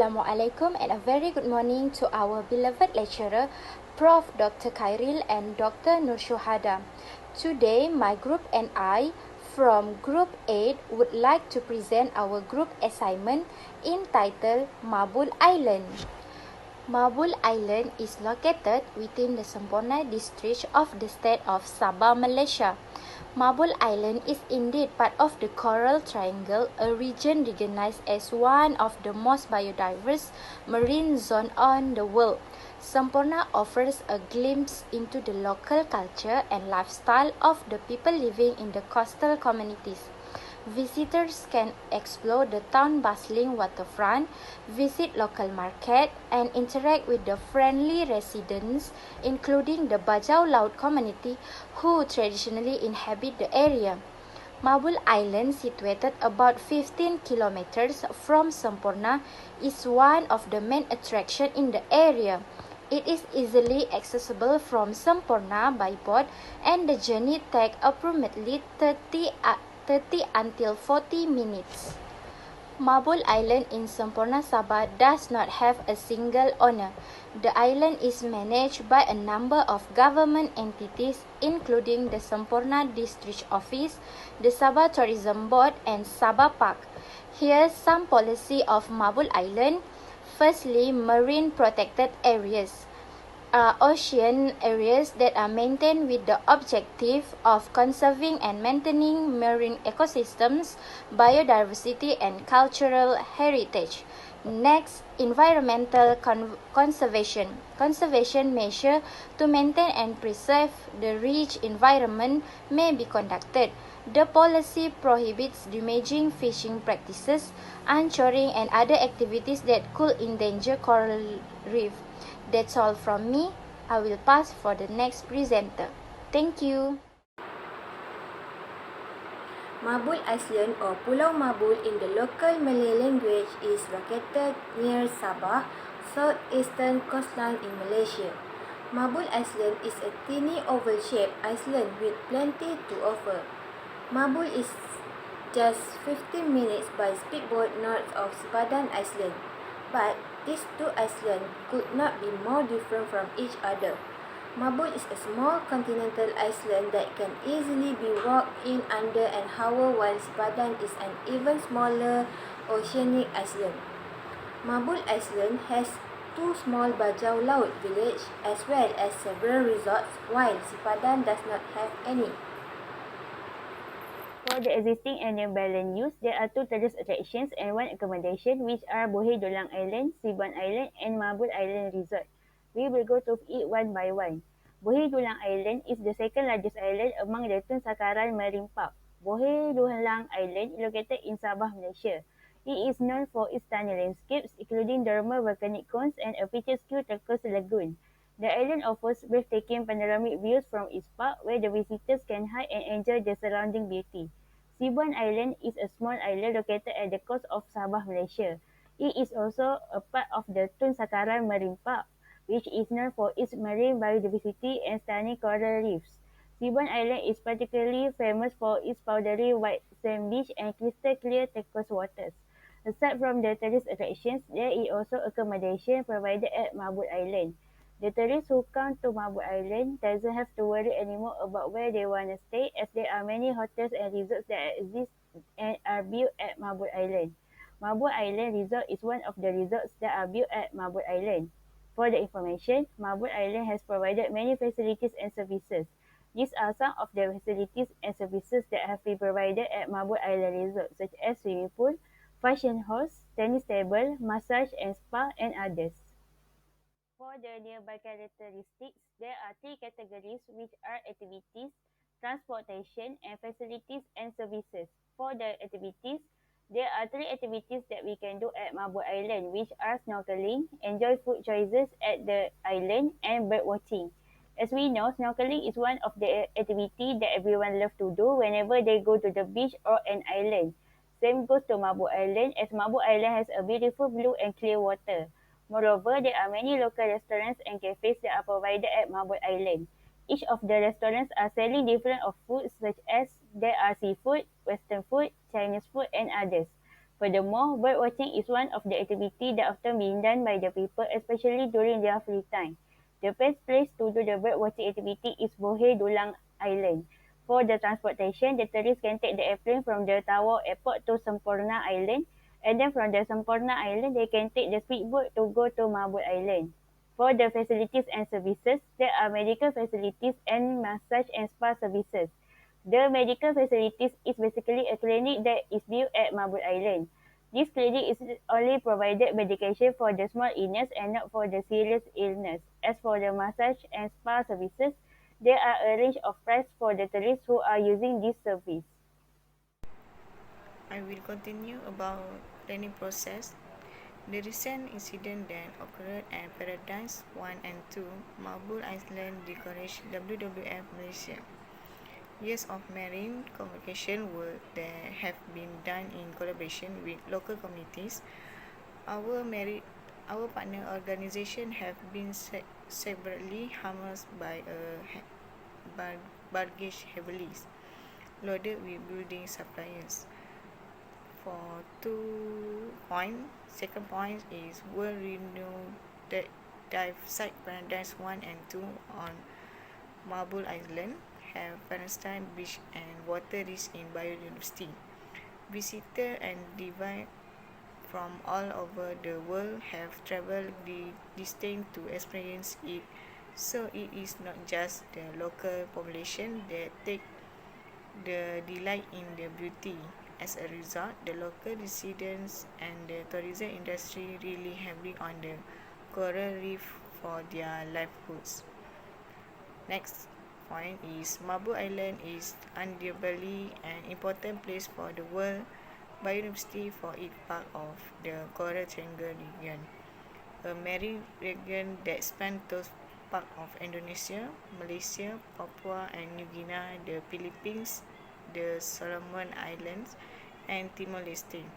Assalamualaikum and a very good morning to our beloved lecturer, Prof. Dr. Khairil and Dr. Nur Shuhada. Today, my group and I from Group 8 would like to present our group assignment entitled Mabul Island. Mabul Island is located within the Semporna district of the state of Sabah, Malaysia. Mabul Island is indeed part of the Coral Triangle, a region recognized as one of the most biodiverse marine zones on the world. Semporna offers a glimpse into the local culture and lifestyle of the people living in the coastal communities. Visitors can explore the town bustling waterfront, visit local market, and interact with the friendly residents, including the Bajau Laut community who traditionally inhabit the area. Mabul Island, situated about 15 kilometers from Semporna, is one of the main attractions in the area. It is easily accessible from Semporna by boat, and the journey takes approximately 30 until 40 minutes. Mabul Island in Semporna, Sabah does not have a single owner. The island is managed by a number of government entities including the Semporna District Office, the Sabah Tourism Board and Sabah Park. Here's some policy of Mabul Island. Firstly, marine protected areas. Ocean areas that are maintained with the objective of conserving and maintaining marine ecosystems, biodiversity, and cultural heritage. Next, environmental conservation. Conservation measures to maintain and preserve the rich environment may be conducted. The policy prohibits damaging fishing practices, anchoring, and other activities that could endanger coral reef. That's all from me. I will pass for the next presenter. Thank you. Mabul Island or Pulau Mabul in the local Malay language is located near Sabah, southeastern coastline in Malaysia. Mabul Island is a teeny oval-shaped island with plenty to offer. Mabul is just 15 minutes by speedboat north of Sepadan Island, but these two islands could not be more different from each other. Mabul is a small continental island that can easily be walked in under an hour, while Sepadan is an even smaller oceanic island. Mabul Island has two small Bajau Laut villages as well as several resorts, while Sepadan does not have any. For the existing and nearby land use, there are two tourist attractions and one accommodation, which are Bohei Dolang Island, Sibuan Island and Mabul Island Resort. We will go to each one by one. Bohei Dolang Island is the second largest island among the Tun Sakaran Marine Park. Bohei Dolang Island is located in Sabah, Malaysia. It is known for its stunning landscapes, including dormer volcanic cones and a picturesque turquoise lagoon. The island offers breathtaking panoramic views from its park, where the visitors can hike and enjoy the surrounding beauty. Sibuan Island is a small island located at the coast of Sabah, Malaysia. It is also a part of the Tun Sakaran Marine Park, which is known for its marine biodiversity and stunning coral reefs. Sibuan Island is particularly famous for its powdery white sand beach and crystal clear turquoise waters. Aside from the tourist attractions, there is also accommodation provided at Mabul Island. The tourists who come to Mabul Island doesn't have to worry anymore about where they want to stay, as there are many hotels and resorts that exist and are built at Mabul Island. Mabul Island Resort is one of the resorts that are built at Mabul Island. For the information, Mabul Island has provided many facilities and services. These are some of the facilities and services that have been provided at Mabul Island Resort, such as swimming pool, function halls, tennis table, massage and spa, and others. For the nearby characteristics, there are three categories, which are activities, transportation, and facilities and services. For the activities, there are three activities that we can do at Mabul Island, which are snorkeling, enjoy food choices at the island, and bird watching. As we know, snorkeling is one of the activities that everyone loves to do whenever they go to the beach or an island. Same goes to Mabul Island, as Mabul Island has a beautiful blue and clear water. Moreover, there are many local restaurants and cafes that are provided at Mabul Island. Each of the restaurants are selling different of foods, such as there are seafood, western food, Chinese food and others. Furthermore, bird watching is one of the activities that often being done by the people, especially during their free time. The best place to do the bird watching activity is Bohai Dulang Island. For the transportation, the tourists can take the airplane from the Tawau Airport to Semporna Island, and then from the Semporna Island, they can take the speedboat to go to Mabul Island. For the facilities and services, there are medical facilities and massage and spa services. The medical facilities is basically a clinic that is built at Mabul Island. This clinic is only provided medication for the small illness and not for the serious illness. As for the massage and spa services, there are a range of prices for the tourists who are using this service. I will continue about planning process. The recent incident that occurred at Paradise 1 and 2, Mabul Island Decoration WWF Malaysia. Years of marine communication work that have been done in collaboration with local communities. Our partner organisation have been severely harmed by a baggage heavily loaded with building supplies. For 2 points, second point is world renowned dive site Paradise 1 and 2 on Mabul Island have Palestine beach and water rich in biodiversity. Visitors and divers from all over the world have travelled the distance to experience it. So it is not just the local population that take the delight in the beauty. As a result, the local residents and the tourism industry really heavily on the coral reef for their livelihoods. Next point is Mabul Island is undeniably an important place for the world biodiversity for it part of the Coral Triangle region, a marine region that spans those parts of Indonesia, Malaysia, Papua and New Guinea, the Philippines, the Solomon Islands and Timor-Leste.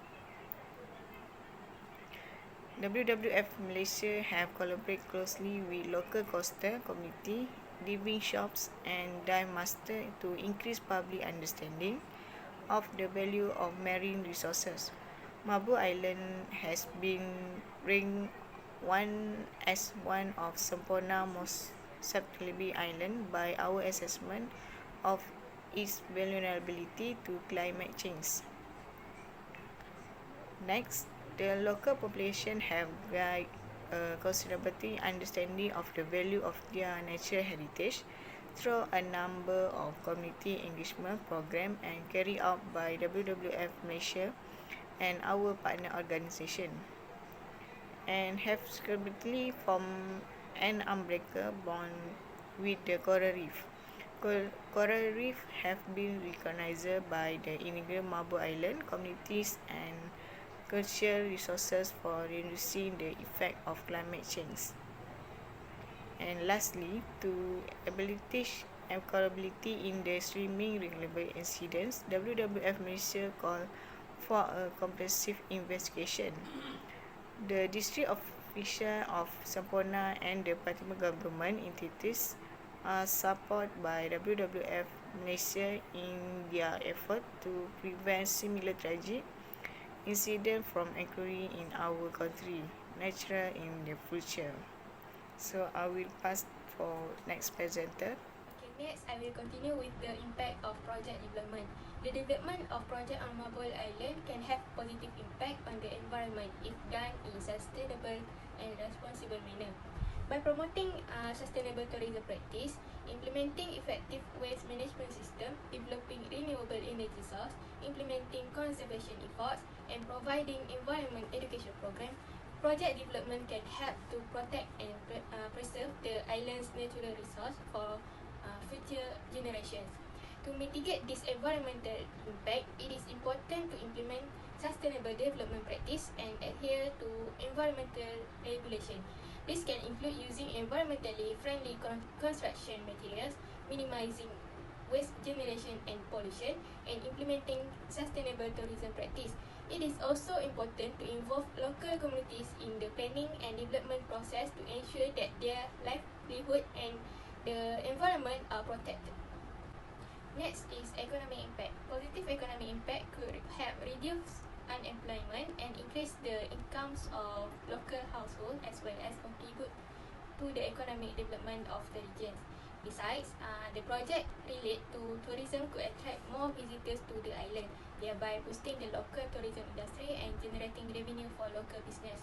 WWF Malaysia have collaborated closely with local coastal community, diving shops and dive masters to increase public understanding of the value of marine resources. Mabul Island has been ranked as one of Semporna's most sustainable islands by our assessment of its vulnerability to climate change. Next, the local population have gained a considerable understanding of the value of their natural heritage through a number of community engagement programs and carried out by WWF Malaysia and our partner organisation, and have subsequently formed an umbrella bond with the coral reef. Coral reef have been recognized by the immigrant Mabul Island communities and cultural resources for reducing the effect of climate change. And lastly, to establish accountability in the streaming renewable incidents, WWF Malaysia called for a comprehensive investigation. The district official of Semporna and the Department government entities are supported by WWF Malaysia in their effort to prevent similar tragic incidents from occurring in our country, natural in the future. So I will pass for next presenter. Okay, next I will continue with the impact of project development. The development of project on Mabul Island can have positive impact on the environment if done in sustainable and responsible manner. By promoting sustainable tourism practice, implementing effective waste management system, developing renewable energy source, implementing conservation efforts, and providing environment education program, project development can help to protect and preserve the island's natural resource for future generations. To mitigate this environmental impact, it is important to implement sustainable development practice and adhere to environmental regulation. This can include using environmentally friendly construction materials, minimizing waste generation and pollution, and implementing sustainable tourism practice. It is also important to involve local communities in the planning and development process to ensure that their livelihood and the environment are protected. Next is economic impact. Positive economic impact could help reduce employment and increase the incomes of local households as well as contribute to the economic development of the region. Besides, the project relate to tourism could attract more visitors to the island, thereby boosting the local tourism industry and generating revenue for local business.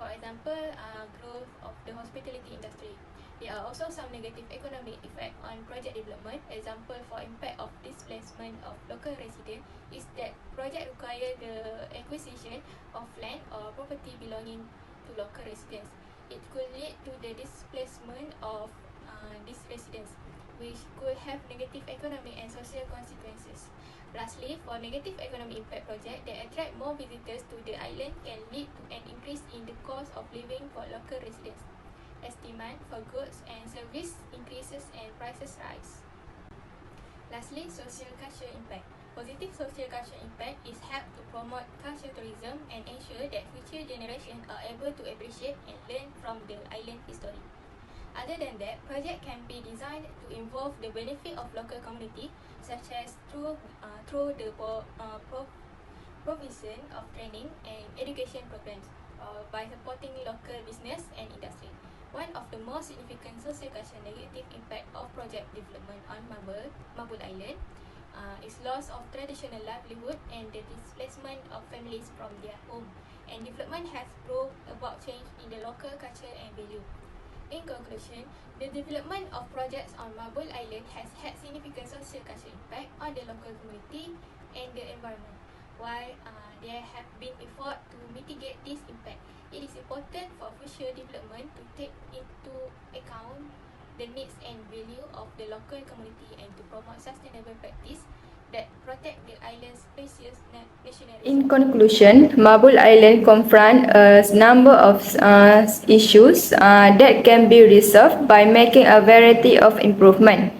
For example, growth of the hospitality industry. There are also some negative economic effect on project development. Example for impact of displacement of local residents is that project require the acquisition of land or property belonging to local residents. It could lead to the displacement of these residents, which could have negative economic and social consequences. Lastly, for negative economic impact project that attract more visitors to the island can lead to an increase in the cost of living for local residents, as demand for goods and services increases and prices rise. Lastly, social cultural impact. Positive social cultural impact is help to promote cultural tourism and ensure that future generations are able to appreciate and learn from the island history. Other than that, project can be designed to involve the benefit of local community, such as through the provision of training and education programs, by supporting local business and industry. One of the most significant socio-cultural negative impact of project development on Mabul Island is loss of traditional livelihood and the displacement of families from their home. And development has brought about change in the local culture and value. In conclusion, the development of projects on Mabul Island has had significant social cultural impact on the local community and the environment. While there have been efforts to mitigate this impact, it is important for future development to take into account the needs and value of the local community and to promote sustainable practice that protect the island's precious national resources. In conclusion, Mabul Island confront a number of issues that can be resolved by making a variety of improvement.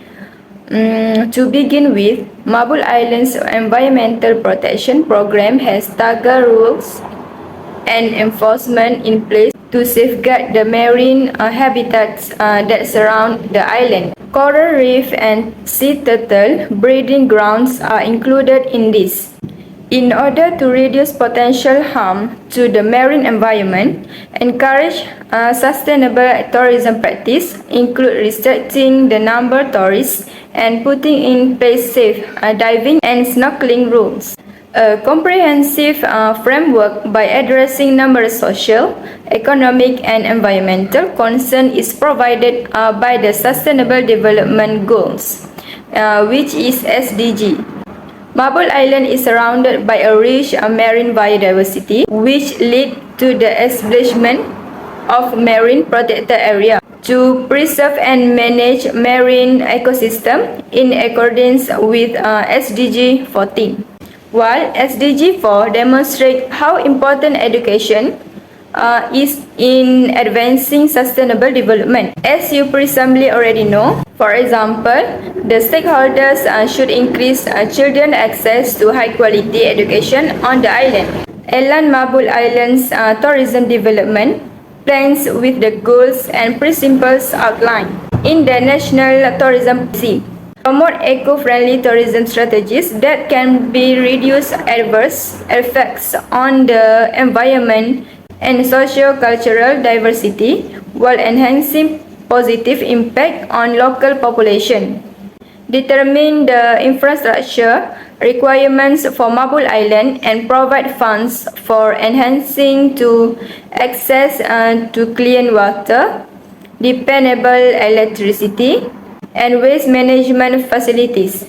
To begin with, Mabul Island's environmental protection program has staggered rules and enforcement in place to safeguard the marine habitats that surround the island. Coral reef and sea turtle breeding grounds are included in this. In order to reduce potential harm to the marine environment, encourage sustainable tourism practice, include restricting the number of tourists and putting in place safe diving and snorkeling rules. A comprehensive framework by addressing numerous social, economic and environmental concerns is provided by the Sustainable Development Goals, which is SDG. Mabul Island is surrounded by a rich marine biodiversity, which lead to the establishment of marine protected area to preserve and manage marine ecosystem in accordance with SDG 14. While SDG 4 demonstrates how important education is in advancing sustainable development. As you presumably already know, for example, the stakeholders should increase children access to high-quality education on the island. Elan Mabul Island's tourism development plans with the goals and principles outlined in the National Tourism Policy. Promote eco-friendly tourism strategies that can be reduce adverse effects on the environment and socio-cultural diversity while enhancing positive impact on local population. Determine the infrastructure requirements for Mabul Island and provide funds for enhancing to access to clean water, dependable electricity, and waste management facilities.